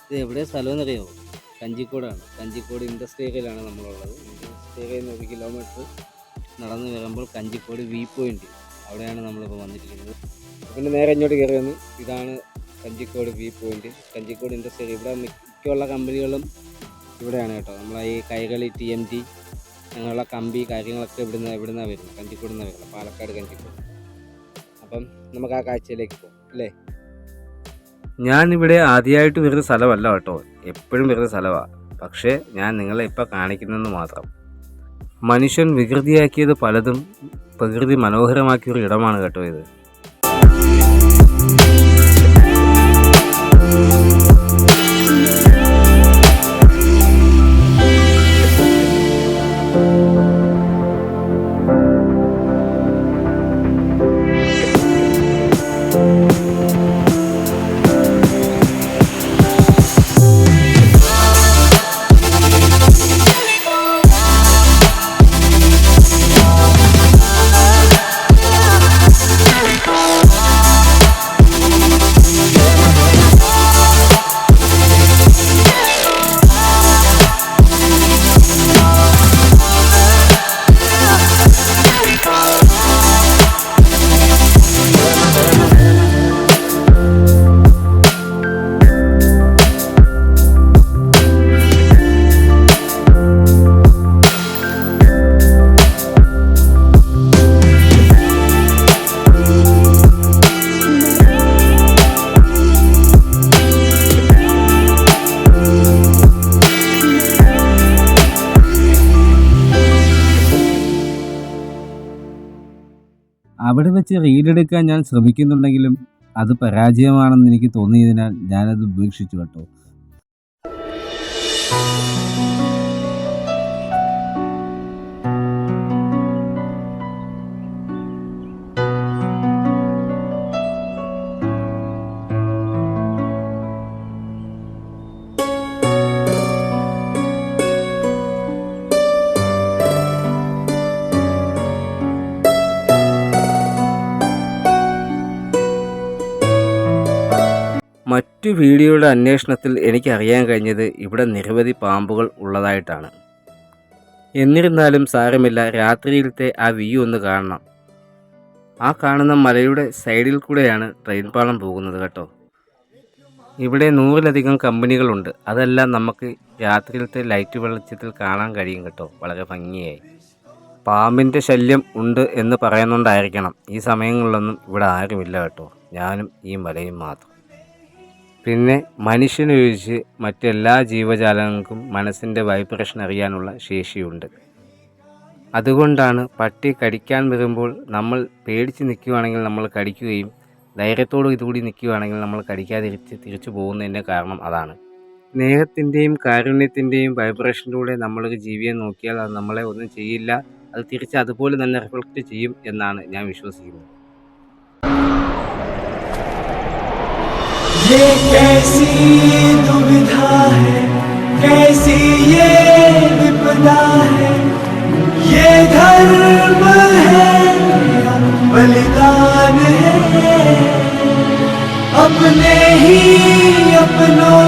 ഇത് എവിടെ സ്ഥലം എന്നറിയാമോ? കഞ്ചിക്കോടാണ്. കഞ്ചിക്കോട് ഇൻഡസ്ട്രി ഏരിയയിലാണ് നമ്മളുള്ളത്. ഇൻഡസ്ട്രി ഏരിയയിൽ നിന്ന് 1 കിലോമീറ്റർ നടന്ന് വരുമ്പോൾ കഞ്ചിക്കോട് വ്യൂ പോയിന്റ്, അവിടെയാണ് നമ്മളിപ്പോൾ വന്നിരിക്കുന്നത്. പിന്നെ നേരെ ഇങ്ങോട്ട് കയറി വന്ന് ഇതാണ് Kanjikode view point. Kanjikode industry area, ഇവിടെ മിക്കുള്ള കമ്പനികളും ഇവിടെയാണ് കേട്ടോ. നമ്മളെ ഈ കൈകളി TMT അങ്ങനെയുള്ള കമ്പി കാര്യങ്ങളൊക്കെ ഇവിടുന്നാണ് വരുന്നത്, കഞ്ചിക്കോട് നിന്നാണ് വരുന്നത്, പാലക്കാട് കഞ്ചിക്കോട്. അപ്പം നമുക്ക് ആ കാഴ്ചയിലേക്ക് പോകും അല്ലേ. ഞാനിവിടെ ആദ്യമായിട്ട് വരുന്ന സ്ഥലമല്ല കേട്ടോ, എപ്പോഴും വരുന്ന സ്ഥലമാണ്. പക്ഷേ ഞാൻ നിങ്ങളെ ഇപ്പോൾ കാണിക്കുന്നതെന്ന് മാത്രം. മനുഷ്യൻ വികൃതിയാക്കിയത് പലതും പ്രകൃതി മനോഹരമാക്കിയൊരു ഇടമാണ് കേട്ടോ ഇത്. അവിടെ വെച്ച് റീലെടുക്കാൻ ഞാൻ ശ്രമിക്കുന്നുണ്ടെങ്കിലും അത് പരാജയമാണെന്ന് എനിക്ക് തോന്നിയതിനാൽ ഞാനത് ഉപേക്ഷിച്ചു കേട്ടോ. മറ്റു വീഡിയോയുടെ അന്വേഷണത്തിൽ എനിക്കറിയാൻ കഴിഞ്ഞത് ഇവിടെ നിരവധി പാമ്പുകൾ ഉള്ളതായിട്ടാണ്. എന്നിരുന്നാലും സാരമില്ല, രാത്രിയിലത്തെ ആ വ്യൂ ഒന്ന് കാണണം. ആ കാണുന്ന മലയുടെ സൈഡിൽ കൂടെയാണ് ട്രെയിൻ പാളം പോകുന്നത് കേട്ടോ. ഇവിടെ 100-ലധികം കമ്പനികളുണ്ട്. അതെല്ലാം നമുക്ക് രാത്രിയിലത്തെ ലൈറ്റ് വെളിച്ചത്തിൽ കാണാൻ കഴിയും കേട്ടോ, വളരെ ഭംഗിയായി. പാമ്പിൻ്റെ ശല്യം ഉണ്ട് എന്ന് പറയുന്നുണ്ടായിരിക്കണം ഈ സമയങ്ങളിലൊന്നും ഇവിടെ ആരുമില്ല കേട്ടോ, ഞാനും ഈ മലയും മാത്രം. പിന്നെ മനുഷ്യനൊഴിച്ച് മറ്റെല്ലാ ജീവജാലങ്ങൾക്കും മനസ്സിൻ്റെ വൈബ്രേഷൻ അറിയാനുള്ള ശേഷിയുണ്ട്. അതുകൊണ്ടാണ് പട്ടി കടിക്കാൻ വരുമ്പോൾ നമ്മൾ പേടിച്ച് നിൽക്കുകയാണെങ്കിൽ നമ്മൾ കടിക്കുകയും ധൈര്യത്തോട് ഇതുകൂടി നിൽക്കുകയാണെങ്കിൽ നമ്മൾ തിരിച്ചു പോകുന്നതിൻ്റെ കാരണം അതാണ്. സ്നേഹത്തിൻ്റെയും കാരുണ്യത്തിൻ്റെയും വൈബ്രേഷനിലൂടെ നമ്മളൊരു ജീവിയെ നോക്കിയാൽ അത് നമ്മളെ ഒന്നും ചെയ്യില്ല, അത് തിരിച്ച് അതുപോലെ തന്നെ റിഫ്ലക്റ്റ് ചെയ്യും എന്നാണ് ഞാൻ വിശ്വസിക്കുന്നത്. ये कैसी दुविधा है, कैसी ये विपदा है, ये धर्म है या बलिदान है, अपने ही अपनों